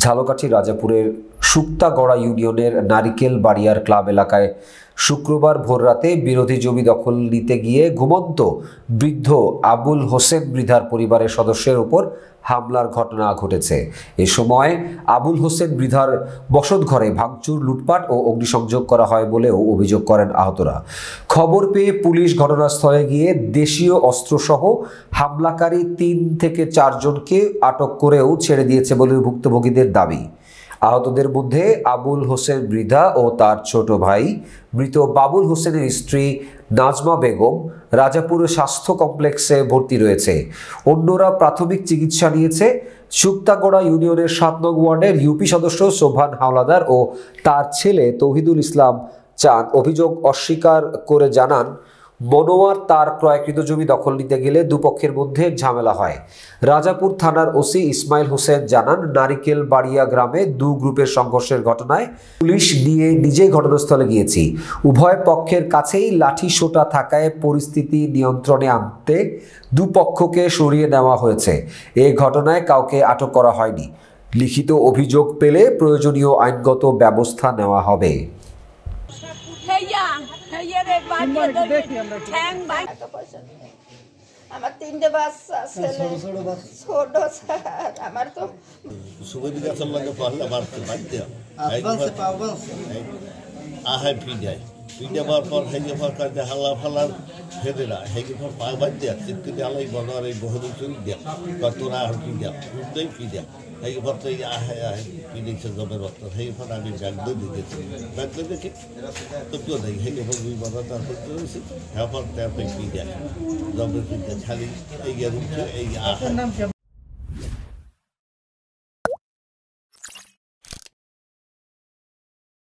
ঝালকাঠি রাজাপুরের শুক্তাগড়া ইউনিয়নের নারিকেল বাড়িয়ার ক্লাব এলাকায় শুক্রবার ভোররাতে বিরোধী জমি দখল নিতে গিয়ে ঘুমন্ত বৃদ্ধ আবুল হোসেন মৃধার পরিবারের সদস্যের উপর হামলার ঘটনা ঘটেছে। এ সময় আবুল হোসেন মৃধার বসতঘরে ভাঙচুর, লুটপাট ও অগ্নিসংযোগ করা হয় বলেও অভিযোগ করেন আহতরা। খবর পেয়ে পুলিশ ঘটনাস্থলে গিয়ে দেশীয় অস্ত্রসহ হামলাকারী ৩ থেকে ৪ জনকে আটক করেও ছেড়ে দিয়েছে বলে ভুক্তভোগীদের দাবি। আহতদের মধ্যে আবুল হোসেন মৃধা ও তার ছোট ভাই মৃত বাবুল হোসেনের স্ত্রী নাজমা বেগম রাজাপুর স্বাস্থ্য কমপ্লেক্সে ভর্তি রয়েছে। অন্যরা প্রাথমিক চিকিৎসা নিয়েছে। শুক্তাগড়া ইউনিয়নের ৭ নং ওয়ার্ডের ইউপি সদস্য সোবহান হাওলাদার ও তার ছেলে তৌহিদুল ইসলাম চাঁদ অভিযোগ অস্বীকার করে জানান, মনোয়ার তার ক্রয়কৃত জমি দখল নিতে গেলে দুপক্ষের মধ্যে ঝামেলা হয়। রাজাপুর থানার ওসি ইসমাইল হোসেন জানান, নারিকেল বাড়িয়া গ্রামে 2 গ্রুপের সংঘর্ষের ঘটনায় পুলিশ নিয়ে নিজেই ঘটনাস্থলে গিয়েছি। উভয় পক্ষের কাছেই লাঠি সোঁটা থাকায় পরিস্থিতি নিয়ন্ত্রণে আনতে দুপক্ষকে সরিয়ে নেওয়া হয়েছে। এই ঘটনায় কাউকে আটক করা হয়নি। লিখিত অভিযোগ পেলে প্রয়োজনীয় আইনগত ব্যবস্থা নেওয়া হবে। আমার 3টে বাচ্চা ছেলে ছোট আমার তো সুবিধা গাছের লাগে পারলে মারতে বাধ্য আহাই পিডায় পাওয়ার পর হেগে পর কাজে হাল্লা ফালার ফেদেরা হেগে পর পা বাদ দেয়া চিত্তি আলাই বনার এই বহু চুরি দেয়া কতরা আর পিডা উঠতেই পিডা হেগে পর তো এই আহাই আহাই পিডিছে জমের রক্ত হেগে পর আমি ব্যাগ দই দিতেছি ব্যাগ দই দেখি তো কেউ নেই হেগে পর দুই বনা তারপর চলেছি হ্যাঁ পর তারপরে পিডা জমের পিডা খালি এই উঠছে এই আহাই।